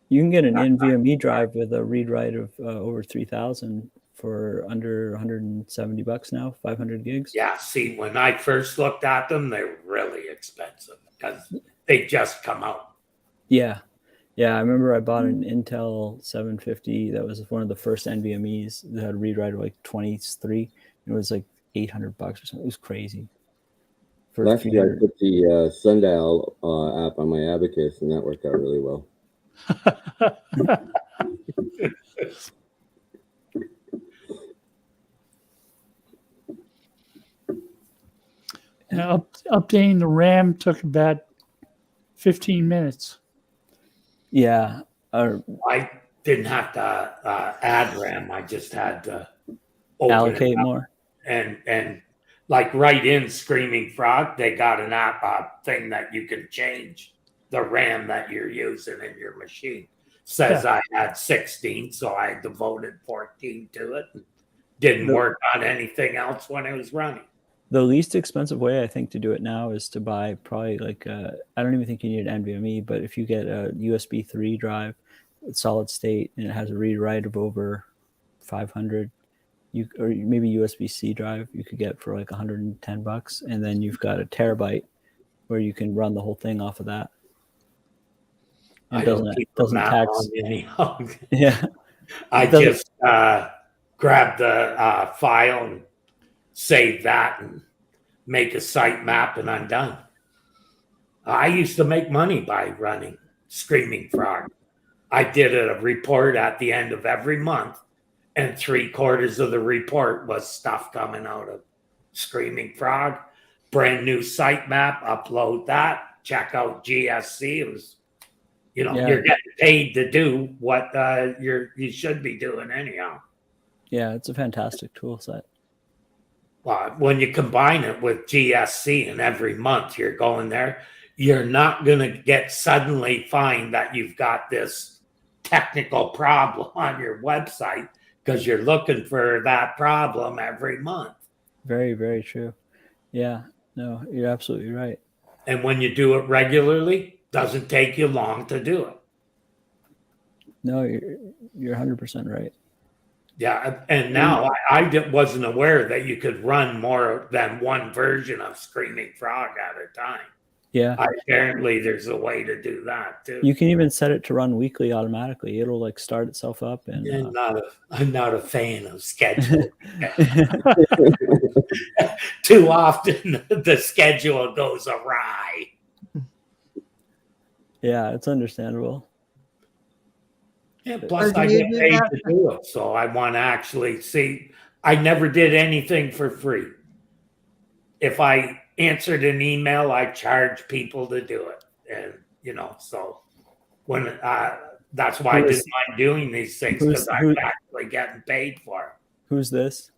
E: you can get an NVMe drive with a read write of over 3,000 for under $170 now, 500 gigs.
A: Yeah, see, when I first looked at them, they were really expensive because they just come out.
E: Yeah. Yeah, I remember I bought an Intel 750. That was one of the first NVMe's that had a read write of like 23. It was like $800 or something. It was crazy. For
D: Last year, I
E: 300.
D: put the Sundial app on my Abacus, and that worked out really well.
B: now, updating the RAM took about 15 minutes.
E: Yeah.
A: I didn't have to add RAM. I just had to open
E: Allocate
A: it up.
E: more.
A: And like right in Screaming Frog, they got an app thing that you can change the RAM that you're using in your machine. Says I had 16, so I devoted 14 to it. Didn't work on anything else when it was running.
E: The least expensive way I think to do it now is to buy probably like I don't even think you need an NVMe, but if you get a USB 3 drive with solid state and it has a read write of over 500, or maybe USB-C drive you could get for like $110, and then you've got a terabyte where you can run the whole thing off of that. It doesn't tax.
A: Anyhow.
E: Yeah,
A: I just grab the file and save that and make a site map, and I'm done. I used to make money by running Screaming Frog. I did a report at the end of every month, and 3/4 of the report was stuff coming out of Screaming Frog. Brand new site map, upload that, check out GSC. It was, you're getting paid to do what you should be doing anyhow.
E: Yeah, it's a fantastic tool set.
A: When you combine it with GSC and every month you're going there, you're not going to suddenly find that you've got this technical problem on your website because you're looking for that problem every month.
E: Very, very true. Yeah, no, you're absolutely right.
A: And when you do it regularly, doesn't take you long to do it.
E: No, you're 100% right.
A: Yeah, and now I wasn't aware that you could run more than one version of Screaming Frog at a time.
E: Yeah.
A: Apparently, there's a way to do that too.
E: You can even set it to run weekly automatically. It'll like start itself up. And
A: I'm not a fan of scheduling. Too often, the schedule goes awry.
E: Yeah, it's understandable.
A: Yeah, plus
C: do
A: I
C: you
A: get
C: do
A: paid
C: that?
A: to do it, so I want to actually see. I never did anything for free. If I answered an email, I charge people to do it, and so when that's why I
E: Who is-
A: didn't mind doing these things because I'm actually getting paid for it.
E: Who's this?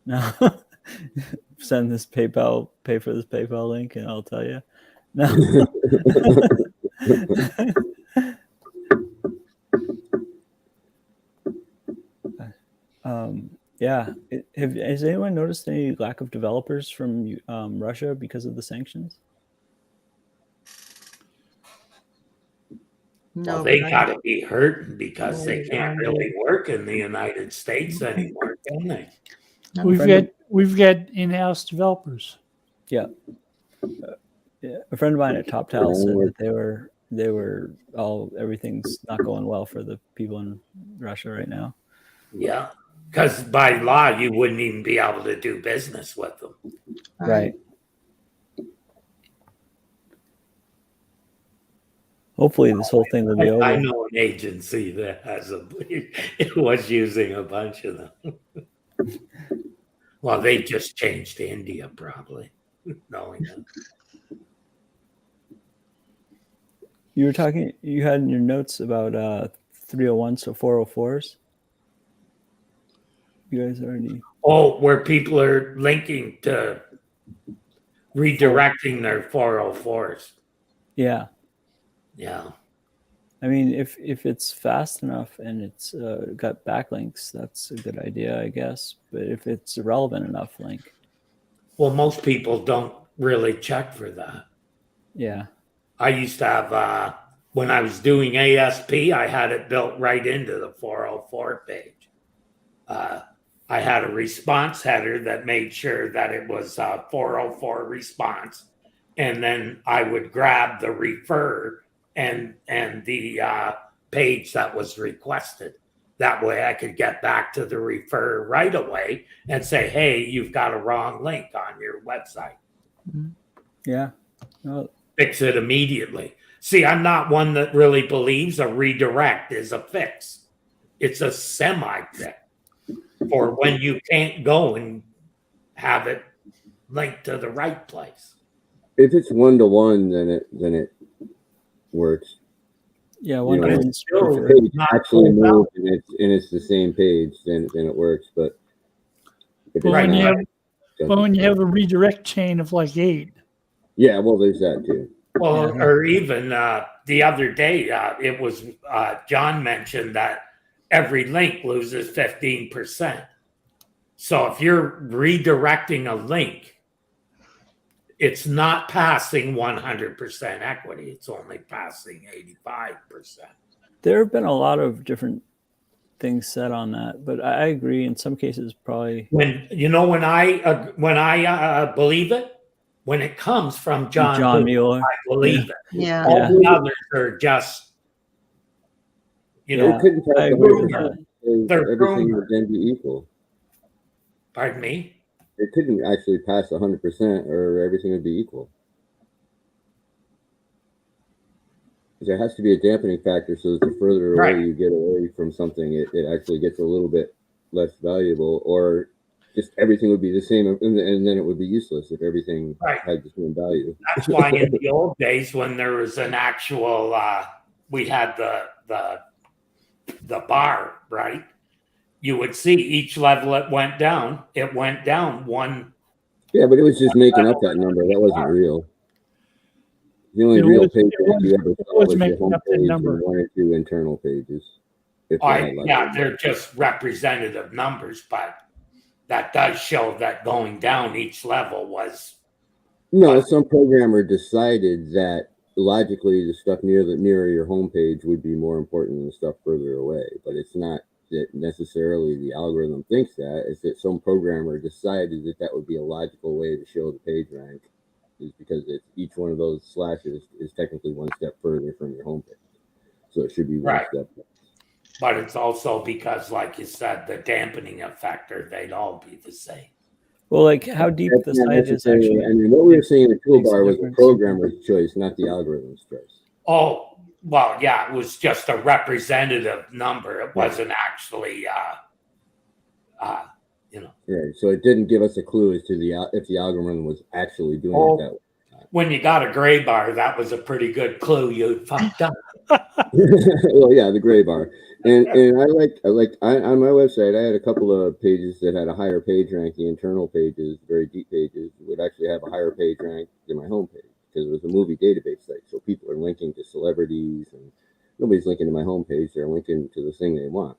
E: No. Send this PayPal, pay for this PayPal link, and I'll tell you. No. Yeah. Has anyone noticed any lack of developers from Russia because of the sanctions?
A: Well,
C: No,
A: they
C: but
A: got to be hurting because they
C: I
A: can't really work in the United States anymore, can they?
B: We've got in-house developers.
E: Yeah. Yeah. A friend of mine at TopTal said that they were everything's not going well for the people in Russia right now.
A: Yeah, because by law you wouldn't even be able to do business with them.
E: Right. Hopefully this whole thing will be over.
A: I know an agency that it was using a bunch of them. Well, they just changed to India, probably, knowing that.
E: You had in your notes about 301s, so 404s. You guys already.
A: Oh, where people are linking to redirecting their 404s.
E: Yeah.
A: Yeah.
E: I mean, if it's fast enough and it's got backlinks, that's a good idea, I guess. But if it's a relevant enough link.
A: Well, most people don't really check for that.
E: Yeah.
A: I used to have, when I was doing ASP, I had it built right into the 404 page. I had a response header that made sure that it was a 404 response. And then I would grab the refer and the page that was requested. That way I could get back to the refer right away and say, hey, you've got a wrong link on your website.
E: Yeah. Well,
A: fix it immediately. See, I'm not one that really believes a redirect is a fix. It's a semi-fix for when you can't go and have it linked to the right place.
D: If it's 1-to-1, then it works.
E: yeah,
D: You know,
E: one
A: it's still
D: if the page
A: not
D: actually
A: full
D: moved and it's the same page, then it works. But if
B: But when
D: it's
B: you
D: not,
B: have when you have a redirect chain of like 8.
D: yeah, well, there's that too.
A: Well,
E: Yeah.
A: or even the other day, it was John mentioned that every link loses 15%. So if you're redirecting a link, it's not passing 100% equity. It's only passing 85%.
E: There have been a lot of different things said on that, but I agree. In some cases, probably
A: When I believe it, when it comes from John
E: Mueller.
A: I believe it.
C: yeah.
A: All
E: Yeah.
A: the others are just,
E: Yeah.
D: It couldn't pass
E: I agree with
D: 100%
E: that.
D: because
A: They're
D: everything
A: rumors.
D: would then be equal.
A: Pardon me?
D: It couldn't actually pass 100%, or everything would be equal. There has to be a dampening factor, so that the further away
A: Right.
D: you get away from something, it actually gets a little bit less valuable, or just everything would be the same, and then it would be useless if everything
A: Right.
D: had the same value.
A: That's why in the old days when there was an actual, we had the bar, right? You would see each level it went down one.
D: Yeah, but it was just making up that number. That wasn't real. The only real page that you ever saw was your
B: making
D: home
B: up that
D: page
B: number.
D: and 1 or 2 internal pages. If they had like
A: Yeah, they're just representative numbers, but that does show that going down each level was.
D: No, some programmer decided that logically the stuff nearer your homepage would be more important than the stuff further away. But it's not that necessarily the algorithm thinks that. It's that some programmer decided that would be a logical way to show the page rank, is because each one of those slashes is technically one step further from your homepage. So it should be one
A: Right.
D: step.
A: But it's also because, like you said, the dampening factor, they'd all be the same.
E: Well, like how deep the
D: That's not
E: site is
D: necessarily-
E: actually.
D: I mean, what we were seeing in the
E: makes a
D: toolbar was the
E: difference.
D: programmer's choice, not the algorithm's choice.
A: Oh, Well, yeah, it was just a representative number. It wasn't actually,
D: Right. So it didn't give us a clue as to if the algorithm was actually doing it that way.
A: When you got a gray bar, that was a pretty good clue you fucked up.
D: Well, yeah, the gray bar, and I on my website I had a couple of pages that had a higher page rank. The internal pages, very deep pages, would actually have a higher page rank than my homepage because it was a movie database site. So people are linking to celebrities, and nobody's linking to my homepage. They're linking to the thing they want.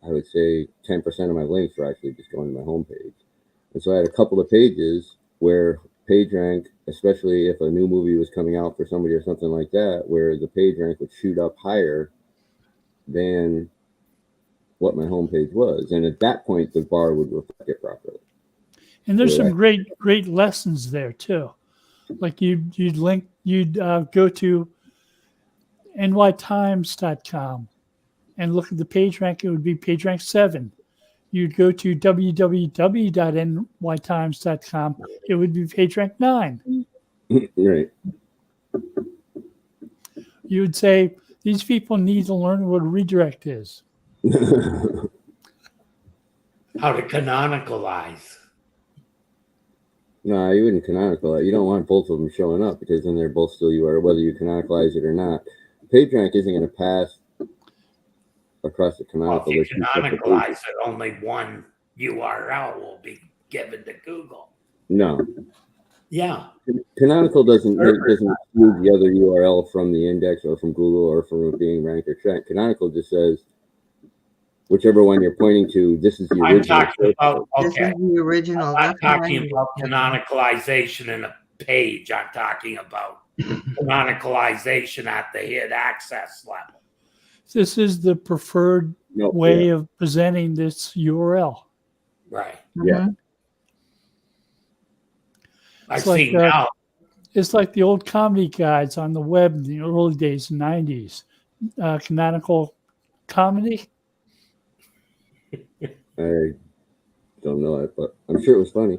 D: I would say 10% of my links are actually just going to my homepage, and so I had a couple of pages where page rank, especially if a new movie was coming out for somebody or something like that, where the page rank would shoot up higher than what my homepage was. And at that point, the bar would reflect it properly.
B: And there's some great lessons there too. Like you'd go to nytimes.com and look at the page rank. It would be page rank 7. You'd go to www.nytimes.com. It would be page rank 9.
D: Right.
B: You would say, these people need to learn what a redirect is.
A: How to canonicalize.
D: No, you wouldn't canonical it. You don't want both of them showing up because then they're both still URL, whether you canonicalize it or not. Page rank isn't going to pass across the canonical.
A: Well, if you canonicalize it, only one URL will be given to Google.
D: No.
A: Yeah.
D: Canonical doesn't exclude the other URL from the index or from Google or from it being ranked or tracked. Canonical just says whichever one you're pointing to, this is the original.
A: I'm talking about,
C: This is the original.
A: I'm
C: That's
A: talking
C: why-
A: about canonicalization in a page. I'm talking about canonicalization at the hit access level.
B: This is the preferred way of presenting this URL.
A: Right.
D: Yeah.
A: I
B: It's
A: see
B: like,
A: now.
B: It's like the old comedy guides on the web in the early days, 90s. Canonical comedy.
D: I don't know it, but I'm sure it was funny.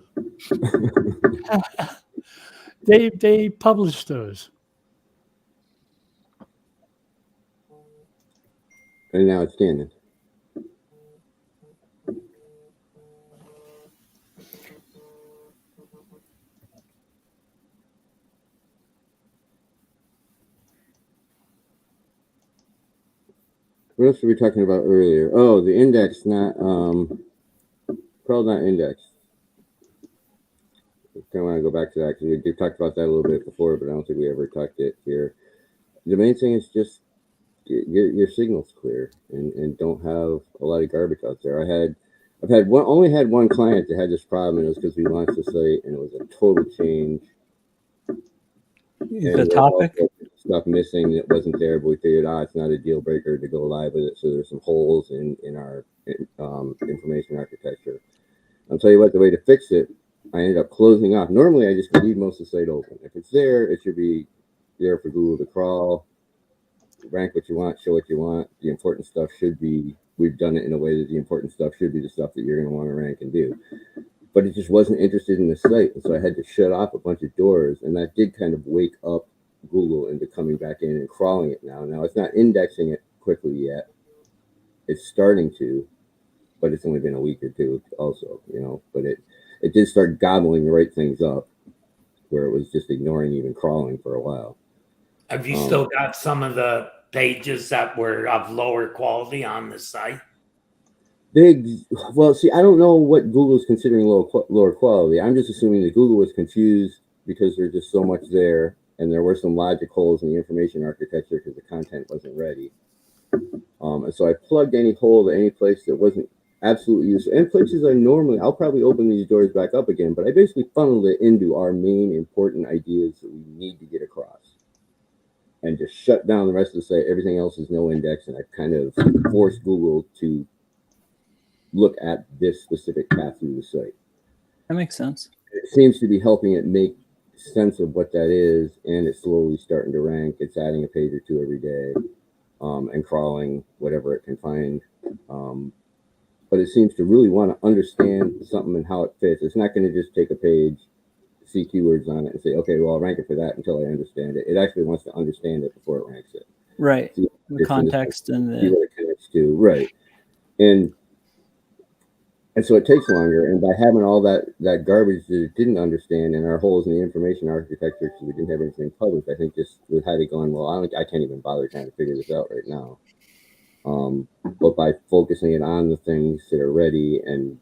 B: They published those.
D: And now it's canon. What else were we talking about earlier? Oh, the index, not probably not indexed. I kind of want to go back to that because we talked about that a little bit before, but I don't think we ever talked it here. The main thing is just your signal's clear and don't have a lot of garbage out there. I've only had one client that had this problem, and it was because we launched the site and it was a total change.
E: The topic
D: stuff missing that wasn't there, but we figured it's not a deal breaker to go live with it. So there's some holes in our information architecture. I'll tell you what, the way to fix it, I ended up closing off. Normally, I just leave most of the site open. If it's there, it should be there for Google to crawl, rank what you want, show what you want. The important stuff should be, we've done it in a way that the important stuff should be the stuff that you're going to want to rank and do. But it just wasn't interested in the site. And so I had to shut off a bunch of doors. And that did kind of wake up Google into coming back in and crawling it now. Now, it's not indexing it quickly yet. It's starting to, but it's only been a week or two also, but it did start gobbling the right things up where it was just ignoring even crawling for a while.
A: Have you still got some of the pages that were of lower quality on the site?
D: Well, see, I don't know what Google's considering lower quality. I'm just assuming that Google was confused because there's just so much there, and there were some logic holes in the information architecture because the content wasn't ready. And so I plugged any hole to any place that wasn't absolutely useful. And places I'll probably open these doors back up again, but I basically funneled it into our main important ideas that we need to get across. And just shut down the rest of the site. Everything else is no index, and I kind of forced Google to look at this specific path through the site.
E: That makes sense.
D: It seems to be helping it make sense of what that is, and it's slowly starting to rank. It's adding a page or two every day, and crawling whatever it can find. But it seems to really want to understand something and how it fits. It's not going to just take a page, see keywords on it and say, okay, well, I'll rank it for that until I understand it. It actually wants to understand it before it ranks it.
E: Right.
D: See
E: The context and
D: see
E: the
D: what it connects to, right? And so it takes longer. And by having all that garbage that it didn't understand and our holes in the information architecture, because we didn't have anything published, I think just we had it going, well, I can't even bother trying to figure this out right now. But by focusing it on the things that are ready and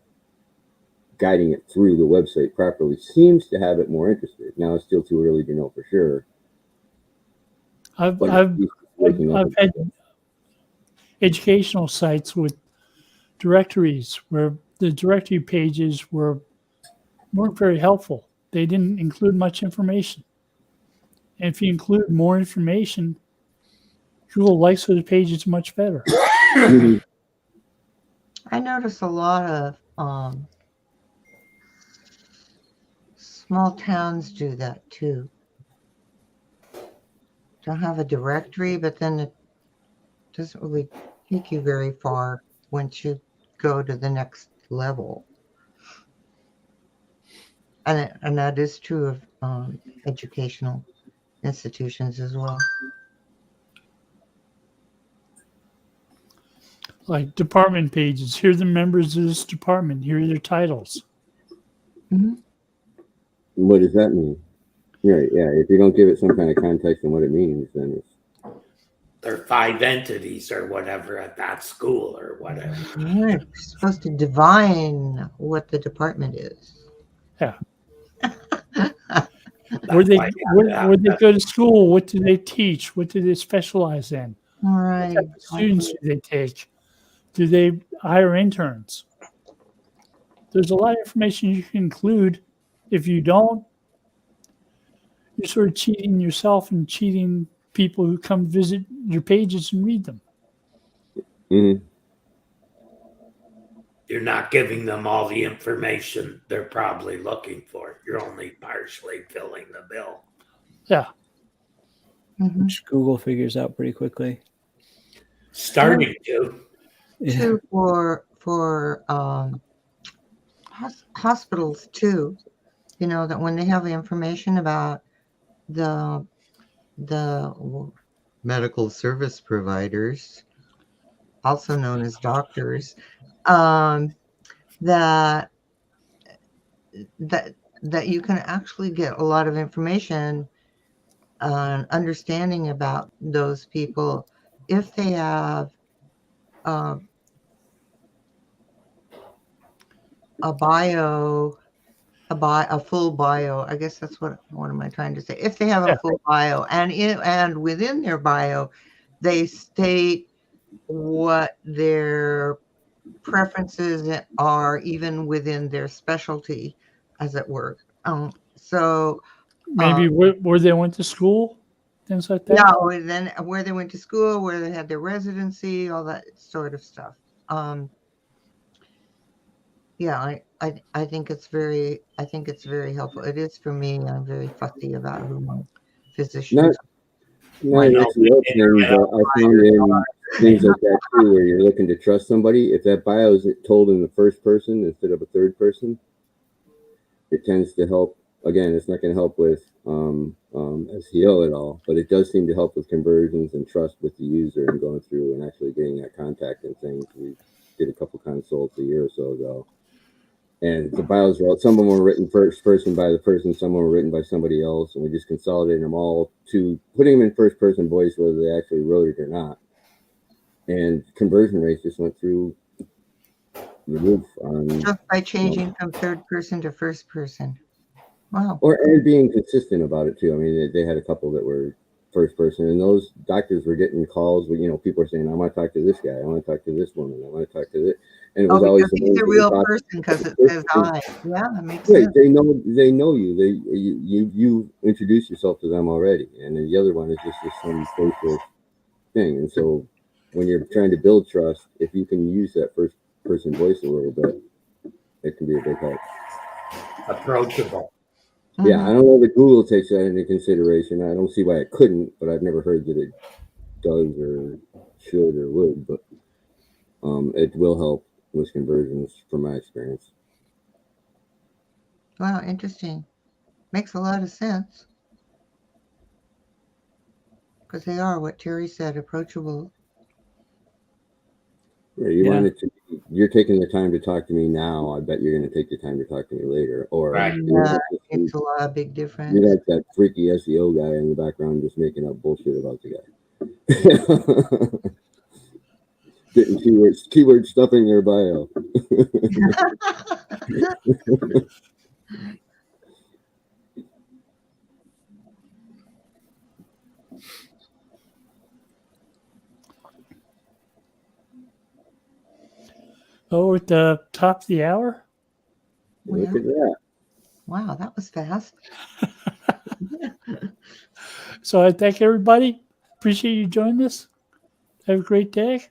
D: guiding it through the website properly seems to have it more interested. Now it's still too early to know for sure.
B: I've had educational sites with directories where the directory pages weren't very helpful. They didn't include much information. And if you include more information, Google likes the pages much better.
D: Mhm.
C: I notice a lot of small towns do that too. They'll have a directory, but then it doesn't really take you very far once you go to the next level. And that is true of educational institutions as well.
B: Like department pages. Here are the members of this department. Here are their titles.
C: Mm-hmm.
D: What does that mean? Right, yeah. If you don't give it some kind of context on what it means, then it's
A: There are 5 entities or whatever at that school or whatever.
C: You're supposed to divine what the department is.
B: Yeah. Where they go to school, what do they teach? What do they specialize in?
C: All
B: What
C: right.
B: type of students do they take? Do they hire interns? There's a lot of information you can include. If you don't, you're sort of cheating yourself and cheating people who come visit your pages and read them.
D: mm-hmm.
A: You're not giving them all the information they're probably looking for. You're only partially filling the bill.
B: Yeah.
C: Mm-hmm.
E: which Google figures out pretty quickly.
A: Starting to.
E: Yeah.
C: Too for hospitals too. You know that when they have information about the medical service providers, also known as doctors, that you can actually get a lot of information, understanding about those people if they have a full bio. I guess that's what am I trying to say? If they have a full bio, and within their bio, they state what their preferences are, even within their specialty, as it were. So
B: Maybe where they went to school, things like that.
C: yeah, or then where they went to school, where they had their residency, all that sort of stuff. Yeah, I think it's very helpful. It is for me. I'm very fussy about who my physicians.
D: Not an SEO thing, but I found in things like that too, where you're looking to trust somebody. If that bio is told in the first person instead of a third person, it tends to help. Again, it's not going to help with SEO at all, but it does seem to help with conversions and trust with the user and going through and actually getting that contact and things. We did a couple consults a year or so ago. And the bios were some of them were written first person by the person, some were written by somebody else, and we just consolidated them all to putting them in first person voice, whether they actually wrote it or not. And conversion rates just went through the roof
C: Just by changing from third person to first person. Wow.
D: And being consistent about it too. I mean, they had a couple that were first person, and those doctors were getting calls where people were saying, "I want to talk to this guy. I want to talk to this woman. I want to talk to this." And it was always
C: he's a real person because it says I. Yeah, that makes sense.
D: They know you. You introduce yourself to them already, and then the other one is just some facial thing. And so, when you're trying to build trust, if you can use that first person voice a little bit, it can be a big help.
A: Approachable.
D: Yeah, I don't know that Google takes that into consideration. I don't see why it couldn't, but I've never heard that it does or should or would. But it will help with conversions from my experience.
C: Wow, interesting. Makes a lot of sense. Because they are what Terry said, approachable.
D: Yeah, you
E: Yeah.
D: wanted to. You're taking the time to talk to me now. I bet you're going to take the time to talk to me later. Or
A: Right.
C: Yeah, it's a big difference.
D: you got that freaky SEO guy in the background just making up bullshit about the guy. Getting keyword stuff in your bio.
B: Oh, at the top of the hour.
D: Look at that.
C: Wow, that was fast.
B: So I thank everybody. Appreciate you joining us. Have a great day.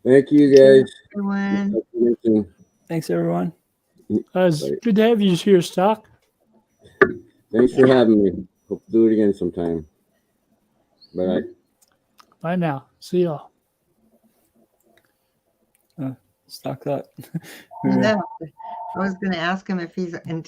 D: Thank you guys.
C: Everyone.
E: Thanks, everyone.
B: It's good to have you here, Stock.
D: Thanks for having me. Hope to do it again sometime. Bye.
B: Bye now. See y'all.
E: Stock that.
C: Yeah. I was going to ask him if he's intending